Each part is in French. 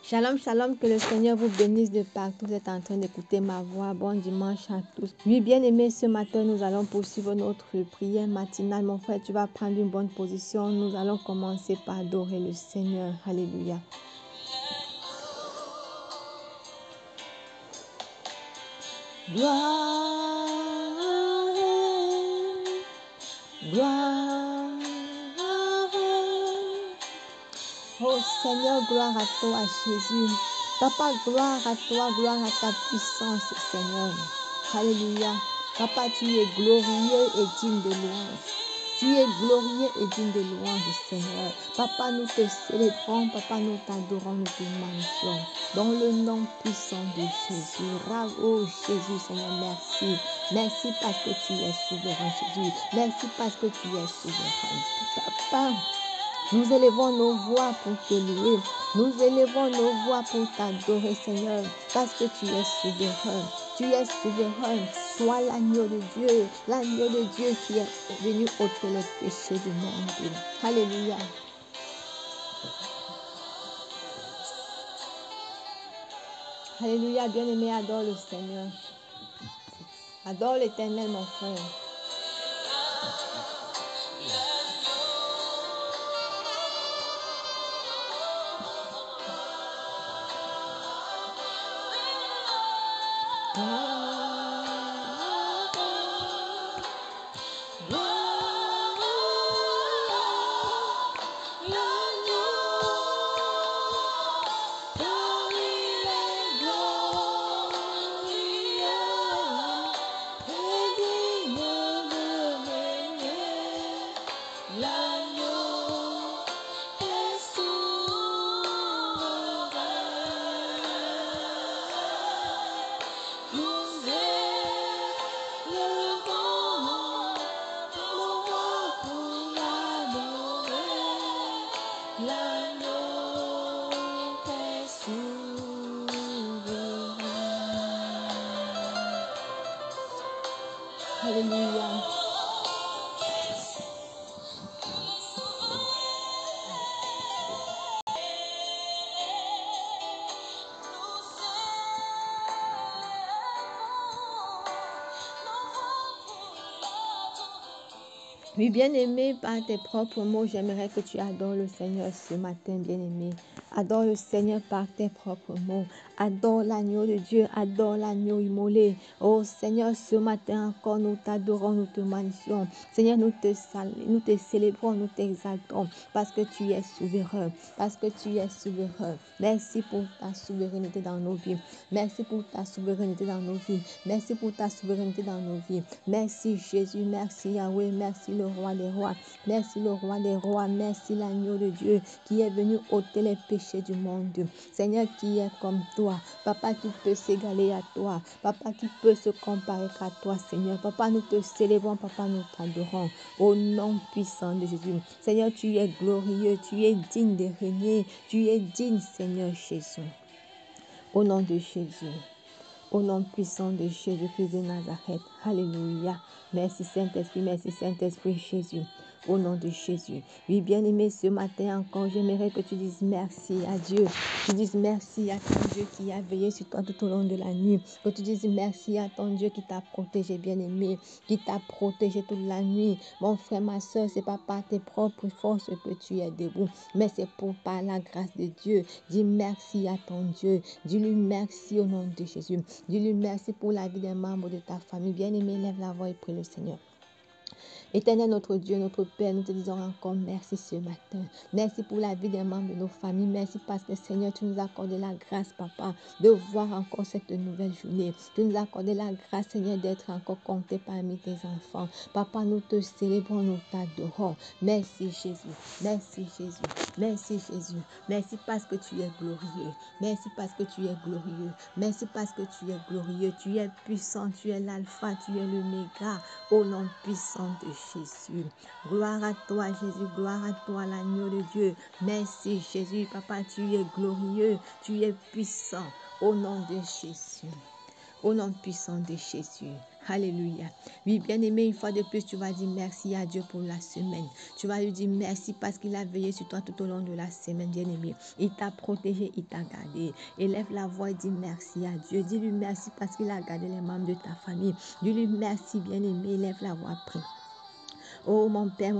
Shalom, shalom, que le Seigneur vous bénisse de partout. Vous êtes en train d'écouter ma voix. Bon dimanche à tous. Oui, bien-aimés, ce matin, nous allons poursuivre notre prière matinale. Mon frère, tu vas prendre une bonne position. Nous allons commencer par adorer le Seigneur. Alléluia. Gloire, gloire. Oh Seigneur, gloire à toi, Jésus. Papa, gloire à toi, gloire à ta puissance, Seigneur. Alléluia. Papa, tu es glorieux et digne de louange. Tu es glorieux et digne de louange, Seigneur. Papa, nous te célébrons, Papa, nous t'adorons, nous te magnifions. Dans le nom puissant de Jésus. Oh Jésus, Seigneur, merci. Merci parce que tu es souverain, Jésus. Merci parce que tu es souverain. Papa, nous élevons nos voix pour te louer. Nous élevons nos voix pour t'adorer, Seigneur, parce que tu es souverain. Tu es souverain. Sois l'agneau de Dieu qui est venu ôter les péchés du monde. Alléluia. Alléluia, bien-aimé, adore le Seigneur. Adore l'Éternel, mon frère. Alléluia. Oui, bien-aimé, par tes propres mots, j'aimerais que tu adores le Seigneur ce matin, bien-aimé. Adore le Seigneur par tes propres mots. Adore l'agneau de Dieu, adore l'agneau immolé. Oh Seigneur, ce matin encore, nous t'adorons, nous te magnifions. Seigneur, nous te célébrons, nous t'exaltons parce que tu es souverain, parce que tu es souverain. Merci pour ta souveraineté dans nos vies. Merci pour ta souveraineté dans nos vies. Merci pour ta souveraineté dans nos vies. Merci Jésus, merci Yahweh, merci le roi des rois. Merci le roi des rois, merci l'agneau de Dieu qui est venu ôter les péchés du monde. Seigneur, qui est comme toi. Papa, qui peut s'égaler à toi. Papa, qui peut se comparer à toi, Seigneur. Papa, nous te célébrons, Papa, nous t'adorons. Au nom puissant de Jésus. Seigneur, tu es glorieux, tu es digne de régner. Tu es digne, Seigneur Jésus. Au nom de Jésus. Au nom puissant de Jésus-Christ de Nazareth. Alléluia. Merci Saint-Esprit, merci Saint-Esprit Jésus. Au nom de Jésus. Oui, bien-aimé, ce matin encore, j'aimerais que tu dises merci à Dieu. Que tu dises merci à ton Dieu qui a veillé sur toi tout au long de la nuit. Que tu dises merci à ton Dieu qui t'a protégé, bien-aimé, qui t'a protégé toute la nuit. Mon frère, ma soeur, c'est pas par tes propres forces que tu es debout, mais c'est par la grâce de Dieu. Dis merci à ton Dieu. Dis-lui merci au nom de Jésus. Dis-lui merci pour la vie des membres de ta famille. Bien-aimé, lève la voix et prie le Seigneur. Éternel notre Dieu, notre Père, nous te disons encore merci ce matin. Merci pour la vie des membres de nos familles. Merci parce que Seigneur, tu nous as accordé la grâce, Papa, de voir encore cette nouvelle journée. Tu nous as accordé la grâce, Seigneur, d'être encore compté parmi tes enfants. Papa, nous te célébrons, nous t'adorons. Merci Jésus. Merci Jésus. Merci Jésus. Merci parce que tu es glorieux. Merci parce que tu es glorieux. Merci parce que tu es glorieux. Tu es puissant. Tu es l'alpha. Tu es l'oméga. Au nom puissant de Jésus. Gloire à toi, Jésus. Gloire à toi, l'agneau de Dieu. Merci, Jésus. Papa, tu es glorieux. Tu es puissant. Au nom de Jésus. Au nom puissant de Jésus. Alléluia. Oui, bien-aimé, une fois de plus, tu vas dire merci à Dieu pour la semaine. Tu vas lui dire merci parce qu'il a veillé sur toi tout au long de la semaine, bien-aimé. Il t'a protégé, il t'a gardé. Élève la voix et dis merci à Dieu. Dis-lui merci parce qu'il a gardé les membres de ta famille. Dis-lui merci, bien-aimé. Élève la voix, prie. Oh mon Père,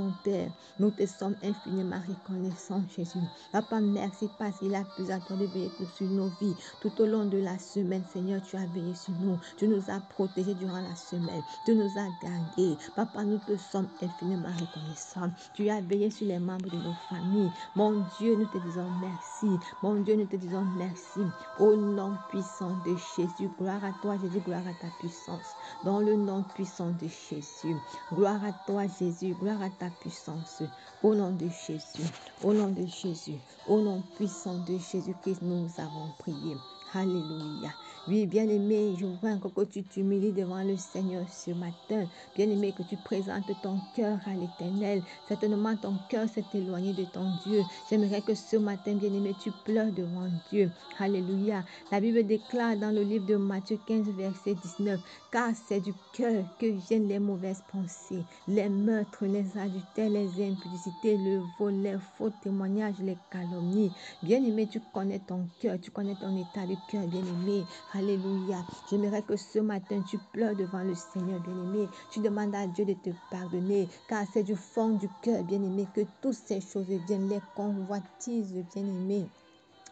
nous te sommes infiniment reconnaissants, Jésus. Papa, merci parce qu'il a pu attendre de veiller sur nos vies. Tout au long de la semaine, Seigneur, tu as veillé sur nous. Tu nous as protégés durant la semaine. Tu nous as gardés. Papa, nous te sommes infiniment reconnaissants. Tu as veillé sur les membres de nos familles. Mon Dieu, nous te disons merci. Mon Dieu, nous te disons merci. Au nom puissant de Jésus, gloire à toi, Jésus, gloire à ta puissance. Dans le nom puissant de Jésus. Gloire à toi, Jésus. Gloire à ta puissance. Au nom de Jésus. Au nom de Jésus. Au nom puissant de Jésus-Christ, nous avons prié. Alléluia. Oui, bien-aimé, je vois encore que tu t'humilies devant le Seigneur ce matin. Bien-aimé, que tu présentes ton cœur à l'Éternel. Certainement, ton cœur s'est éloigné de ton Dieu. J'aimerais que ce matin, bien-aimé, tu pleures devant Dieu. Alléluia. La Bible déclare dans le livre de Matthieu 15, verset 19, « Car c'est du cœur que viennent les mauvaises pensées, les meurtres, les adultères, les impudicités, le vol, les faux témoignages, les calomnies. » Bien-aimé, tu connais ton cœur, tu connais ton état de cœur, bien-aimé. Alléluia. J'aimerais que ce matin, tu pleures devant le Seigneur, bien-aimé. Tu demandes à Dieu de te pardonner, car c'est du fond du cœur, bien-aimé, que toutes ces choses viennent, les convoitises, bien-aimé.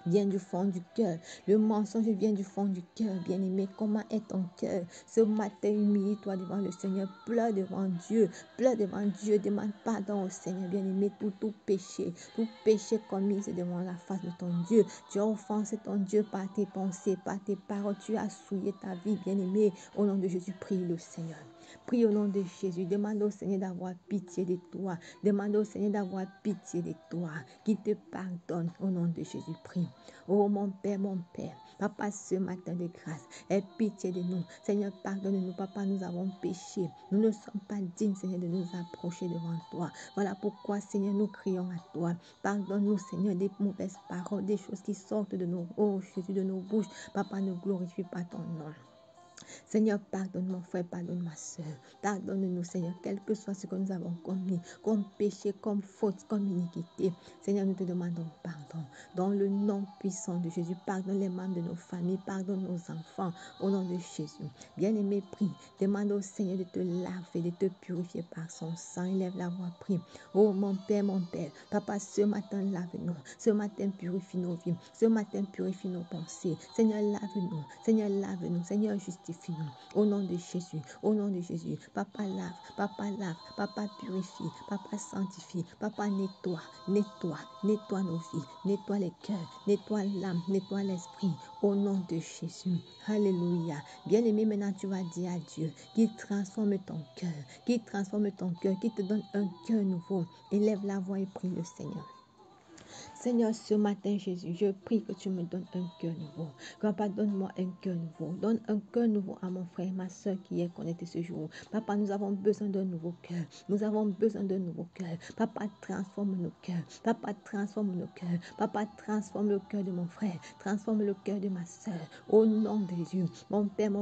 Vient du fond du cœur. Le mensonge vient du fond du cœur, bien-aimé. Comment est ton cœur? Ce matin, humilie-toi devant le Seigneur. Pleure devant Dieu. Pleure devant Dieu. Demande pardon au Seigneur, bien-aimé. Tout péché commis devant la face de ton Dieu. Tu as offensé ton Dieu par tes pensées, par tes paroles. Tu as souillé ta vie, bien-aimé. Au nom de Jésus, prie le Seigneur. Prie au nom de Jésus. Demande au Seigneur d'avoir pitié de toi. Demande au Seigneur d'avoir pitié de toi. Qu'il te pardonne au nom de Jésus. Prie. Oh mon Père, Papa, ce matin de grâce, aie pitié de nous. Seigneur, pardonne-nous. Papa, nous avons péché. Nous ne sommes pas dignes, Seigneur, de nous approcher devant toi. Voilà pourquoi, Seigneur, nous crions à toi. Pardonne-nous, Seigneur, des mauvaises paroles, des choses qui sortent de nos, oh Jésus, de nos bouches. Papa, ne glorifie pas ton nom. Seigneur, pardonne mon frère, pardonne ma soeur. Pardonne-nous, Seigneur, quel que soit ce que nous avons commis, comme péché, comme faute, comme iniquité. Seigneur, nous te demandons pardon. Dans le nom puissant de Jésus, pardonne les membres de nos familles, pardonne nos enfants, au nom de Jésus. Bien-aimé, prie. Demande au Seigneur de te laver, de te purifier par son sang. Élève la voix, prie. Oh, mon Père, Papa, ce matin, lave-nous. Ce matin, purifie nos vies. Ce matin, purifie nos pensées. Seigneur, lave-nous. Seigneur, lave-nous. Seigneur, justifie-nous. Au nom de Jésus. Au nom de Jésus. Papa, lave. Papa, lave. Papa, purifie. Papa, sanctifie. Papa, nettoie. Nettoie nos vies. Nettoie les cœurs. Nettoie l'âme. Nettoie l'esprit. Au nom de Jésus. Alléluia. Bien-aimé, maintenant, tu vas dire à Dieu qu'il transforme ton cœur. Qu'il transforme ton cœur. Qu'il te donne un cœur nouveau. Élève la voix et prie le Seigneur. Seigneur, ce matin, Jésus, je prie que tu me donnes un cœur nouveau. Papa, donne-moi un cœur nouveau. Donne un cœur nouveau à mon frère et ma soeur qui est connecté ce jour. Papa, nous avons besoin d'un nouveau cœur. Nous avons besoin d'un nouveau cœur. Papa, transforme nos cœurs. Papa, transforme nos cœurs. Papa, transforme le cœur de mon frère. Transforme le cœur de ma soeur. Au nom de Jésus, mon Père,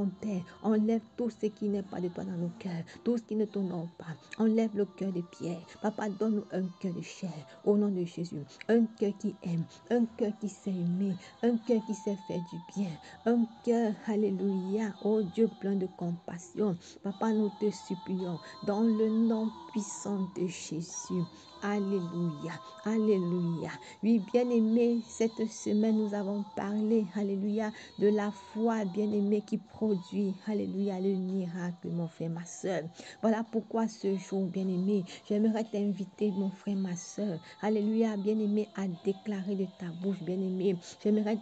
enlève tout ce qui n'est pas de toi dans nos cœurs. Tout ce qui ne t'honore pas. Enlève le cœur de pierre. Papa, donne-nous un cœur de chair. Au nom de Jésus, un cœur qui aime, un cœur qui sait aimer, un cœur qui sait faire du bien, un cœur, alléluia, oh Dieu plein de compassion. Papa, nous te supplions dans le nom puissant de Jésus. Alléluia, alléluia. Oui, bien-aimé, cette semaine, nous avons parlé, alléluia, de la foi, bien-aimé, qui produit, alléluia, le miracle, mon frère, ma soeur. Voilà pourquoi ce jour, bien-aimé, j'aimerais t'inviter, mon frère, ma soeur, alléluia, bien-aimé, à déclarer de ta bouche, bien-aimé. J'aimerais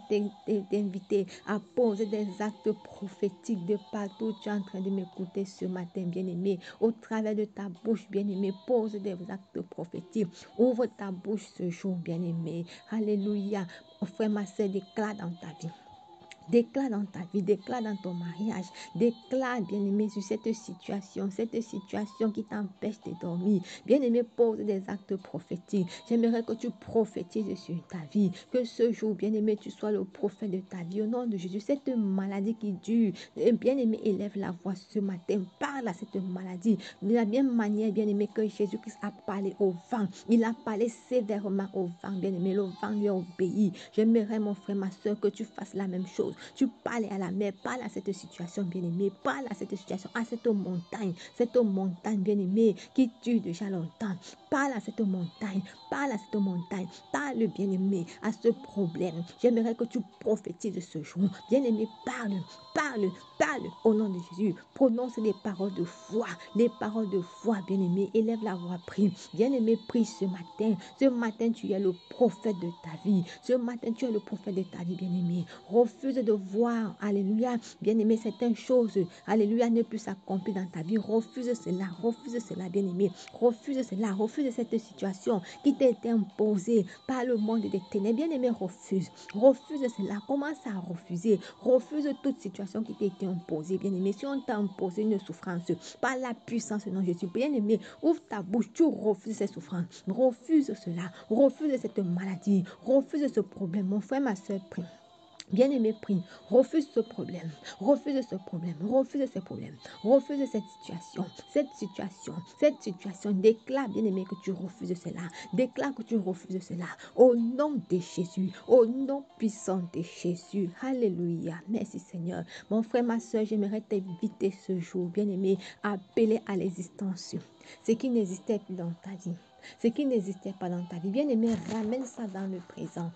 t'inviter à poser des actes prophétiques de partout. Tu es en train de m'écouter ce matin, bien-aimé. Au travers de ta bouche, bien-aimé, pose des actes prophétiques. Ouvre ta bouche ce jour, bien-aimé. Alléluia. Mon frère, ma soeur, déclare dans ta vie. Déclare dans ta vie, déclare dans ton mariage, déclare, bien-aimé, sur cette situation qui t'empêche de dormir. Bien-aimé, pose des actes prophétiques. J'aimerais que tu prophétises sur ta vie, que ce jour, bien-aimé, tu sois le prophète de ta vie. Au nom de Jésus, cette maladie qui dure, bien-aimé, élève la voix ce matin, parle à cette maladie. De la même manière, bien-aimé, que Jésus-Christ a parlé au vent, il a parlé sévèrement au vent, bien-aimé, le vent lui a obéi. J'aimerais, mon frère, ma soeur, que tu fasses la même chose. Tu parles à la mer, parle à cette situation, bien-aimé, parle à cette situation, à cette montagne, bien-aimé, qui dure déjà longtemps. Parle à cette montagne, parle, bien-aimé, à ce problème. J'aimerais que tu prophétises ce jour. Bien-aimé, parle, au nom de Jésus. Prononce les paroles de foi, bien-aimé. Élève la voix, prie. Bien-aimé, prie ce matin. Ce matin, tu es le prophète de ta vie. Bien-aimé. Refuse de voir, alléluia, bien-aimé, certaines choses, alléluia, ne plus s'accomplir dans ta vie. Refuse cela, bien-aimé. Refuse cette situation qui t'a été imposée par le monde des ténèbres. Bien-aimé, refuse cela. Commence à refuser. Refuse toute situation qui t'a été imposée, bien-aimé. Si on t'a imposé une souffrance par la puissance de Jésus, bien-aimé, ouvre ta bouche, tu refuses cette souffrance. Refuse cela. Refuse cette maladie. Refuse ce problème. Mon frère, ma soeur, prie. Bien-aimé, prie, refuse ce problème, refuse cette situation, déclare, bien-aimé, que tu refuses cela, au nom de Jésus, au nom puissant de Jésus, alléluia, merci Seigneur. Mon frère, ma soeur, j'aimerais t'inviter ce jour, bien-aimé, à appeler à l'existence ce qui n'existait plus dans ta vie. Ce qui n'existait pas dans ta vie, bien-aimé, ramène ça dans le présent.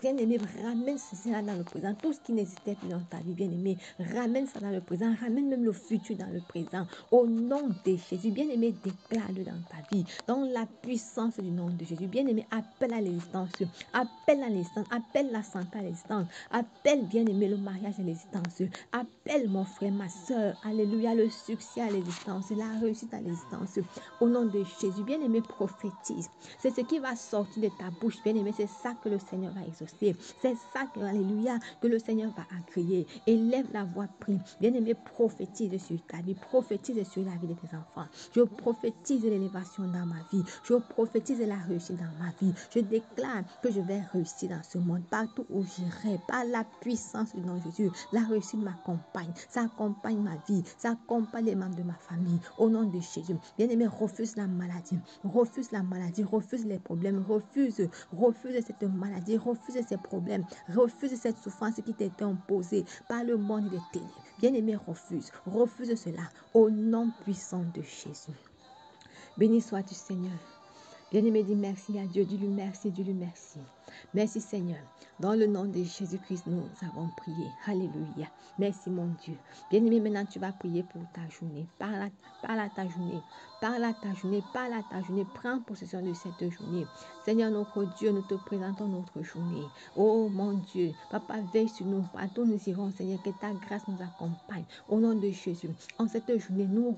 Bien-aimé, ramène cela dans le présent. Tout ce qui n'existait plus dans ta vie, bien-aimé, ramène ça dans le présent. Ramène même le futur dans le présent. Au nom de Jésus, bien-aimé, déclare-le dans ta vie. Dans la puissance du nom de Jésus, bien-aimé, appelle à l'existence. Appelle la santé à l'existence. Appelle, bien-aimé, le mariage à l'existence. Appelle, mon frère, ma soeur, alléluia, le succès à l'existence, la réussite à l'existence. Au nom de Jésus, bien-aimé, prophétise. C'est ce qui va sortir de ta bouche, bien-aimé. C'est ça que le Seigneur va exaucer. C'est ça que, alléluia, que le Seigneur va agréer. Élève la voix, prie. Bien-aimé, prophétise sur ta vie. Prophétise sur la vie de tes enfants. Je prophétise l'élévation dans ma vie. Je prophétise la réussite dans ma vie. Je déclare que je vais réussir dans ce monde. Partout où j'irai, par la puissance du nom de Jésus, la réussite m'accompagne. Ça accompagne ma vie. Ça accompagne les membres de ma famille. Au nom de Jésus. Bien-aimé, refuse la maladie. Refuse les problèmes. Refuse cette maladie. Refuse ces problèmes. Refuse cette souffrance qui t'a été imposée par le monde des ténèbres. Bien-aimé, refuse cela. Au nom puissant de Jésus. Béni sois-tu, Seigneur. Bien-aimé, dis merci à Dieu. Dis-lui merci, merci. Merci, Seigneur. Dans le nom de Jésus-Christ, nous avons prié. Alléluia. Merci, mon Dieu. Bien-aimé, maintenant, tu vas prier pour ta journée. Parle à ta journée. Prends possession de cette journée. Seigneur, notre Dieu, nous te présentons notre journée. Oh, mon Dieu. Papa, veille sur nous. Partout nous irons, Seigneur, que ta grâce nous accompagne. Au nom de Jésus. En cette journée, nous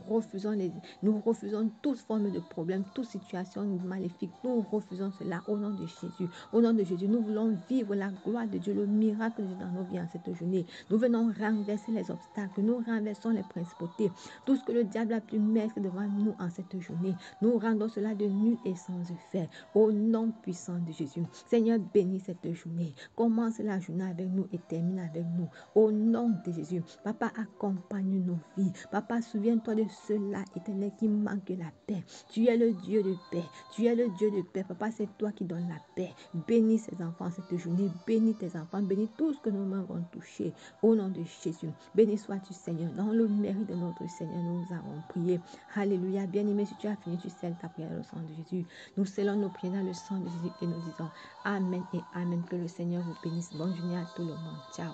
refusons toute forme de problème, toute situation maléfique. Nous refusons cela au nom de Jésus. Au nom de Jésus, nous voulons vivre la gloire de Dieu, le miracle de Dieu dans nos vies en cette journée. Nous venons renverser les obstacles. Nous renversons les principautés. Tout ce que le diable a pu mettre devant nous en cette journée, nous rendons cela de nul et sans effet. Au nom puissant de Jésus. Seigneur, bénis cette journée. Commence la journée avec nous et termine avec nous. Au nom de Jésus. Papa, accompagne nos vies. Papa, souviens-toi de ceux-là, éternel, qui manquent la paix. Tu es le Dieu de paix. Papa, c'est toi qui donnes la paix. Bénis ces enfants cette journée. Bénis tes enfants. Bénis tout ce que nos mains vont toucher. Au nom de Jésus. Béni sois-tu, Seigneur. Dans le mérite de notre Seigneur, nous avons prié. Alléluia. Bien-aimé, si tu as fini, tu scelles ta prière dans le sang de Jésus. Nous scellons nos prières dans le sang de Jésus et nous disons Amen et Amen. Que le Seigneur vous bénisse. Bonne journée à tout le monde. Ciao.